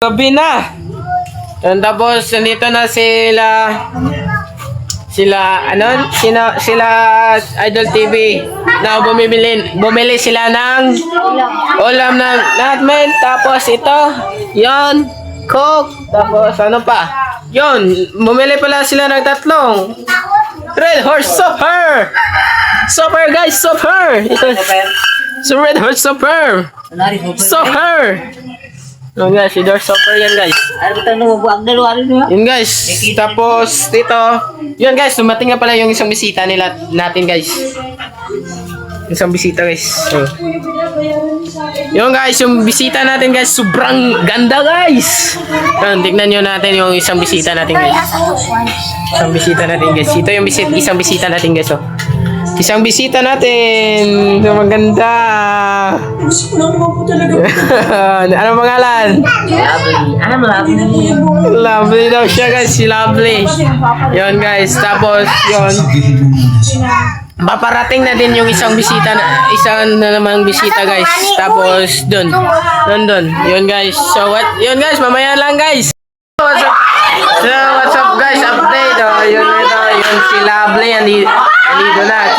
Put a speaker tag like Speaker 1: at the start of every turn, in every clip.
Speaker 1: gabi na. And tapos, nandito na sila Idol TV na bumili sila ng ulam ng natmen. Tapos ito, yon, Coke. Tapos ano pa? Yon, bumili pala sila ng tatlong Red Horse Super. Super guys, super. So Red Horse Super. Super. Yun guys, si Door Super yan guys. Yun guys, tapos dito, yun guys, dumating nga pala yung isang bisita natin guys. Isang bisita guys. So, yun guys, yung bisita natin guys, sobrang ganda guys. Yun, tignan nyo natin yung isang bisita natin guys. Isang bisita natin guys. Ito yung isang bisita natin guys. Oh. Isang bisita natin. Ito maganda. Ano pangalan?
Speaker 2: Lovely. I'm lovely.
Speaker 1: Lovely daw siya guys. Si Lovely. Yun guys. Tapos yun. Paparating na din yung isang na namang bisita guys. Tapos dun. Yun guys. So what? Yun guys. Mamaya lang guys. What's up? So what's up guys? Update. Oh, yun si Lovely. Andito na.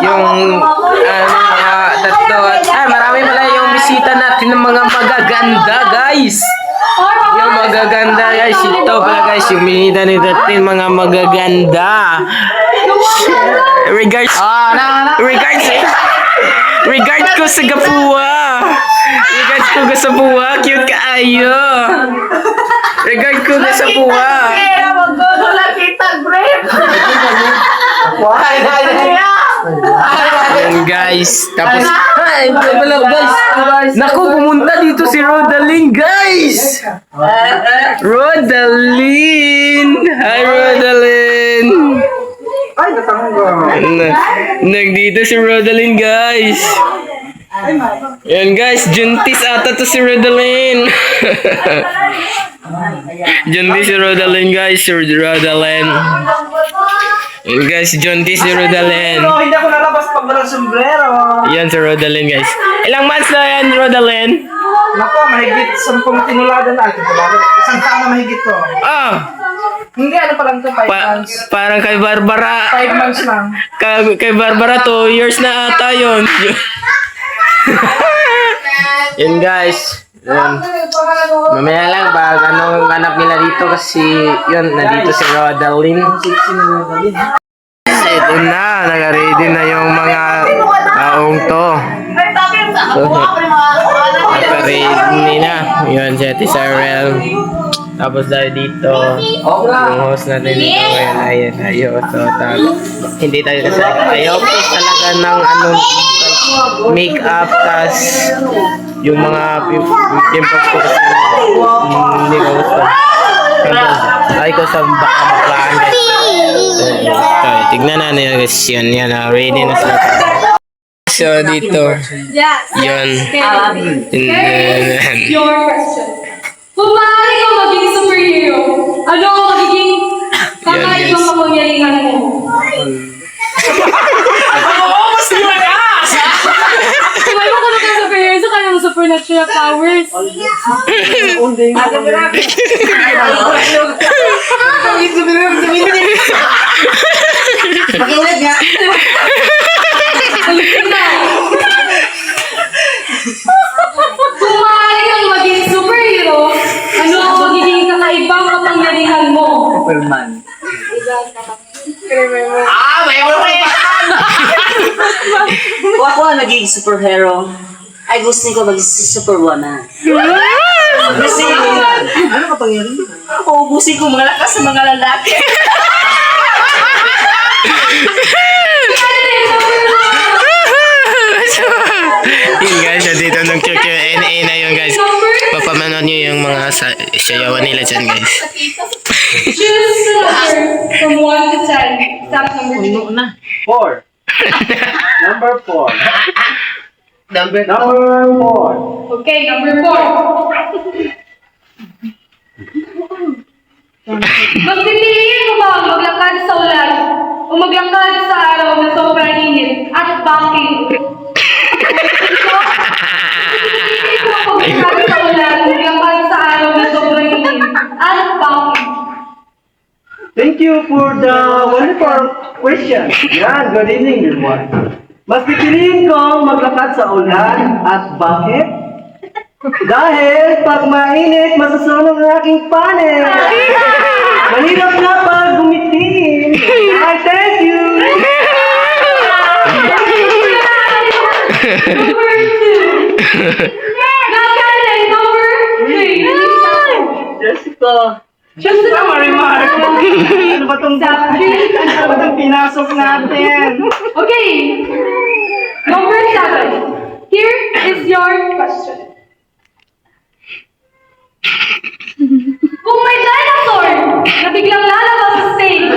Speaker 1: Yung tatlo. Ay, marami pala yung bisita natin ng mga magaganda guys. Yung magaganda guys. Ito pala guys. Yung bisita natin mga magaganda. Regards ko sa Gapua. Regards ko sa Buwa. Cute ka ayo. Regards ko sa Buwa. Ayan guys. Tapos guys. Naku, pumunta dito si Rodaline guys. Rodaline. Hi Rodaline.
Speaker 3: Ay, natanggal.
Speaker 1: Nagdito si Rodaline guys. Yan guys, Juntis ata to si Rodaline. Juntis si Rodaline guys, si Rodaline. Yan guys, Juntis si Rodaline.
Speaker 3: Pero hindi ako nalabas pag walang sombrero.
Speaker 1: Yan si Rodaline guys. Ilang months na yan Rodaline?
Speaker 3: Nako, mahigit 10 tinuladan na. Isang taon na mahigit to.
Speaker 1: Ah!
Speaker 3: Hindi, ano pa lang to, 5 months.
Speaker 1: Parang kay Barbara.
Speaker 3: 5 months lang.
Speaker 1: Kay Barbara 2 years na ata yun. Yun guys. Mamaya lang pag anong ganap nila dito kasi yun, nandito si Rodaline. Ito na, naka-ready na yung mga taong to. Naka-ready na. Yun, si Ate Sarel. Tapos dahil dito, yung host natin dito ngayon, ayun. So, hindi tayo kasi ayaw po talaga ng make-up, tas yung mga pimples ko kasi hindi ko gusto. Ay ko sa baklaan guys. So, tignan na nyo guys, yun, ready na sila. So, dito, yun.
Speaker 4: Your question. Kung maaari kang maging superhero, ano ang magiging kakaibang kapangyarihan mo? May mo kung kang superhero, so kanyang supernatural powers.
Speaker 2: Pakiulit nga.
Speaker 4: Kung maaari kang maging superhero, ano ang magiging kakaibang kapangyarihan mo?
Speaker 2: Superman.
Speaker 3: May mo pa yan!
Speaker 2: Kung ako ang naging superhero, ay gusto ko maging superwoman. Kasi, ano ka pangyari? Uubusin ko mga lakas sa mga lalaki.
Speaker 1: Yun guys, dito ng Q&A na yun guys. Papamanood nyo yung mga sayawan nila dyan guys.
Speaker 4: Choose the number from 1 to 10. Stop number 2.
Speaker 3: 4. Number 4.
Speaker 2: Number
Speaker 3: Number 4.
Speaker 4: Okay, number 4. Mas pipiliin mo ba maglakad sa ulan o maglakad sa araw na sobrang init at bakit? Pipiliin mo maglakad sa ulan o maglakad at bakit?
Speaker 3: Thank you for the wonderful question. Yan, good evening everyone. Mas pipiliin kong maglakad sa ulan at bakit? Dahil pag mainit, masusunog ang aking panig. Mahirap na pag gumitin. I thank you.
Speaker 4: Number 2. Nagkaroon number 3.
Speaker 2: Jessica.
Speaker 3: Just na Marimar. Ano ba itong pinasok natin?
Speaker 4: Okay. Number 7. Here is your question. Kung may dinosaur na biglang lalabas sa stage,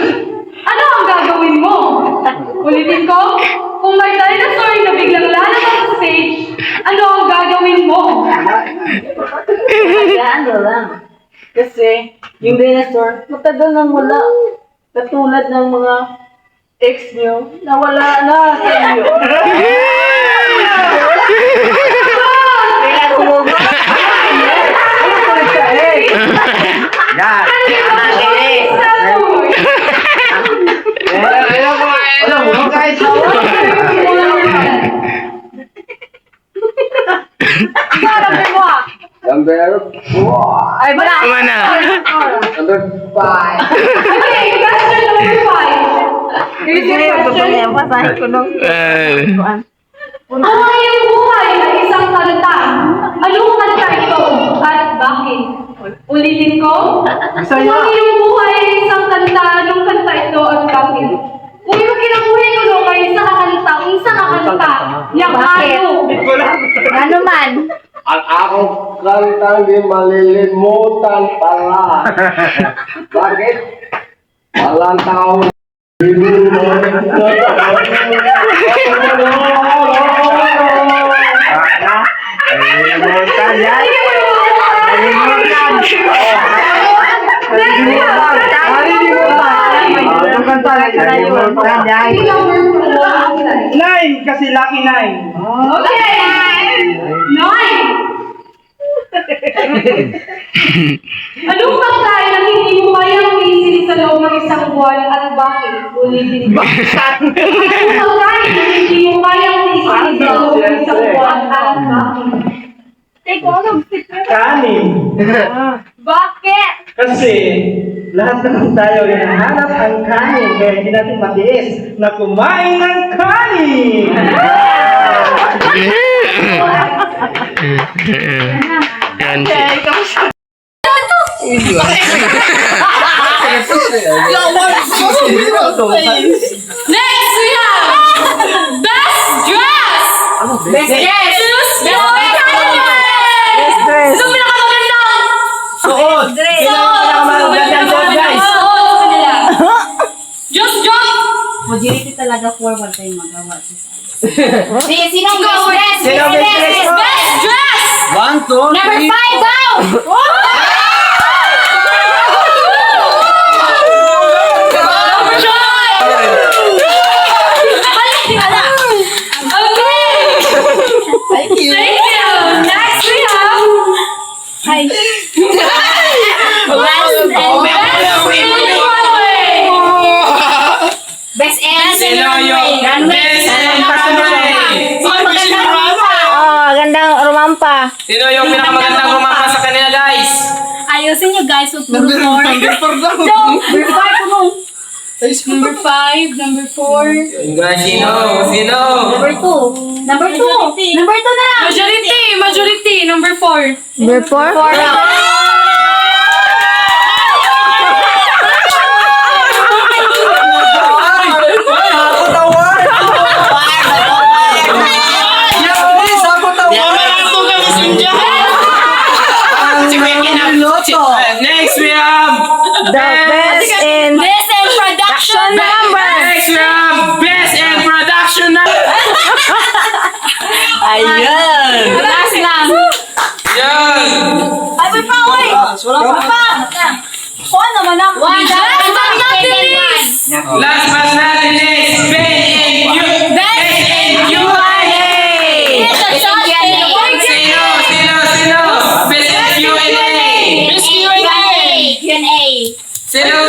Speaker 4: ano ang gagawin mo? Ulitin ko, kung may dinosaur na biglang lalabas sa stage, ano ang gagawin mo?
Speaker 2: Ano lang. Kasi, yung dinosaur, matagal nang wala. Katulad ng mga ex nyo, na wala na sa inyo. Kaya tumugo.
Speaker 3: Yan. Alam mo, kahit sa
Speaker 4: Ay, wala.
Speaker 1: Tama na.
Speaker 4: Okay, question number 5. Here's your question.
Speaker 2: Basahin ko nung
Speaker 4: Kung ang iyong buhay ay isang kanta, anong kanta ito at bakit? Ulitin ko. Kung ang iyong buhay ay isang kanta, anong kanta ito at bakit? Kung yung kinabuhi ko no ay isa kakanta, kung isa kakanta, yung ano?
Speaker 2: Ano man?
Speaker 5: Ang akong kantang di malilimutan pala. Bakit? Walang taon.
Speaker 3: Nalimutan yan. Ang kanta na nalimutan yan. Nine, kasi lucky 9.
Speaker 4: Okay! 9! Anong pagkain ang hindi mo kayang iisili sa loob ng isang buwan at bakit? Ulitin ko. Anong pagkain ang hindi mo kayang iisili sa loob ng isang buwan at bakit?
Speaker 3: Kanin.
Speaker 4: Bakit?
Speaker 3: Kasi lahat naman tayo hinahanap ang kanin kaya hindi natin matiis na kumain ng kanin.
Speaker 1: Yan.
Speaker 4: Next we have Best Dress!
Speaker 2: Best dress!
Speaker 4: Choose your
Speaker 2: Best dress!
Speaker 4: Sino pinakamagandang?
Speaker 3: Suot! Guys!
Speaker 4: Just jump!
Speaker 6: Majority talaga forward tayo magawa.
Speaker 2: Sige, sino ang best dress?
Speaker 3: Sino ang best dress?
Speaker 4: Best Dress!
Speaker 3: 1, 2,
Speaker 2: Number 5 daw!
Speaker 4: Thank you. Next we have
Speaker 2: Best and
Speaker 6: Gandang rumampa.
Speaker 1: Sino yung pinakamagandang rumampa sa kanila, guys?
Speaker 6: Ayusin nyo guys, huwag puro more. Number 5, number 4.
Speaker 1: Guys, sino?
Speaker 6: Number 2. Number 2. Number 2 na lang.
Speaker 4: Majority, number 4.
Speaker 6: Number 4?
Speaker 1: Next we have
Speaker 6: The best in production number.
Speaker 1: Next we have best in production number.
Speaker 2: Ayun!
Speaker 6: Last lang.
Speaker 1: Yan.
Speaker 6: Ay, may pa, oy. Kuha naman ang
Speaker 1: Last but not the least, best in Q&A. Sino? Best in Q&A. Sino?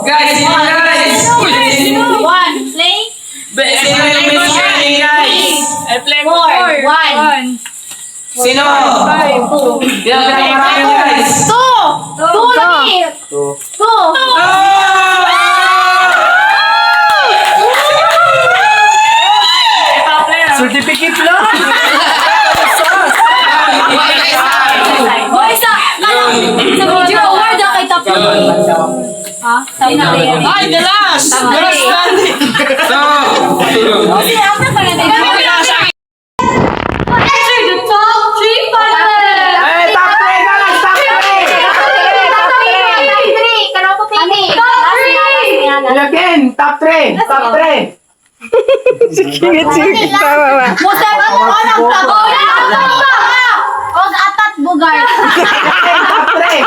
Speaker 1: Guys, sino guys?
Speaker 6: One. Play.
Speaker 1: Sino yung Miss Shirley, guys? I play
Speaker 6: One.
Speaker 1: Sino? Ilang pinakamarami guys?
Speaker 6: Two. Two lagi. Two.
Speaker 3: Certificate lang.
Speaker 6: Boy, sa video award kay Top. Ha?
Speaker 1: Ay, the last! The last standing! So,
Speaker 6: After pa natin.
Speaker 4: Enter the top 3 finalists!
Speaker 1: eh, top 3 guys! Top 3! Again, top 3! Top 3! Sikingit, tama ba?
Speaker 6: Musep ano ang plato? Og atat bugar.
Speaker 1: Top 3!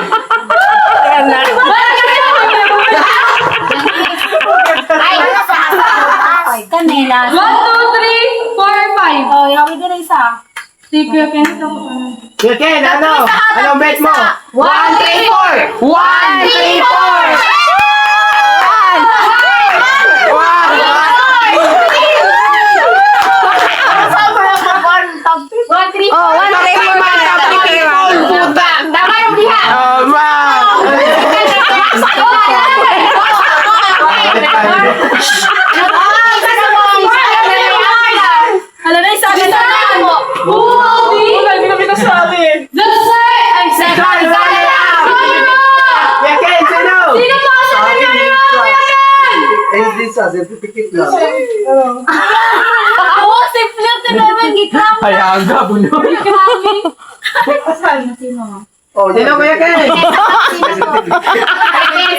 Speaker 6: Ay, kanila.
Speaker 4: 1, 2, 3, 4, 5.
Speaker 6: Oh, yawi din isa.
Speaker 4: Secret yan ito.
Speaker 1: Again, ano? Anong bet mo? 1, 3, 4! 1, 3, 4!
Speaker 6: Hala na isa ka na mo.
Speaker 3: Eh, this a certificate lang.
Speaker 6: Ako si Flip na naman gitram.
Speaker 1: Hayaan ka, buno.
Speaker 3: Oh,
Speaker 1: Sino kuya Ken?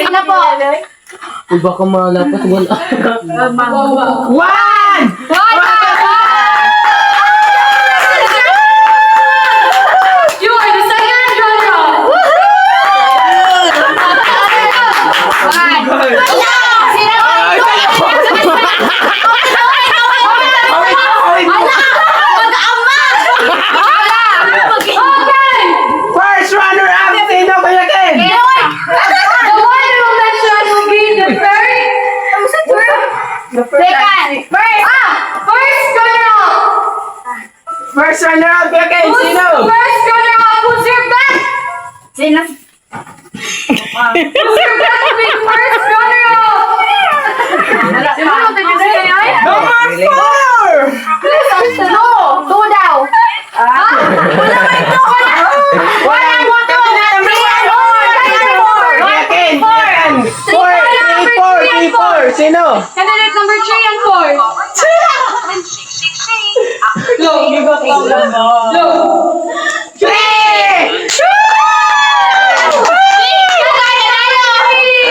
Speaker 6: Sino po?
Speaker 1: Uy, baka malapas wala. 1!
Speaker 4: You are the second runner-up. Okay!
Speaker 1: First runner-up! Sino kuya Ken?
Speaker 4: The one who mentioned will be the very first runner-up.
Speaker 1: First runner-up kuya Ken, sino?
Speaker 4: First runner-up, who's your bet?
Speaker 6: Sino?
Speaker 4: Who's your bet to be the first runner-up? Sino mo tayo kasi ngayon?
Speaker 1: Number 4!
Speaker 6: Two daw.
Speaker 1: Kuya Ken, kuya Ken. 4, 3, 4, 3, 4. Sino?
Speaker 4: Candidate number 3 and 4. Low. Low.
Speaker 1: 3!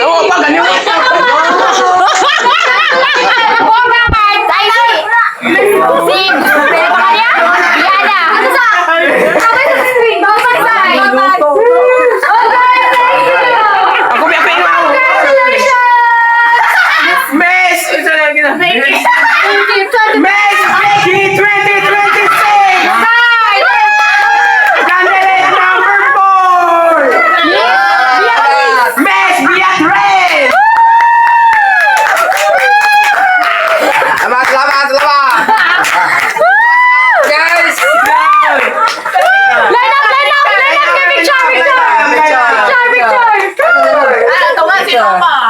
Speaker 1: Oo, pa, ganyan. Ako may pera ako. Miss! Isa lang kita. Miss Vicky 2026! Candidate number 4! Miss Beatrice! Salamat! Guys!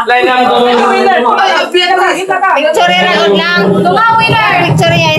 Speaker 4: Line up,
Speaker 1: Line up,
Speaker 6: Victory na lang. Tunga winner. Victory ay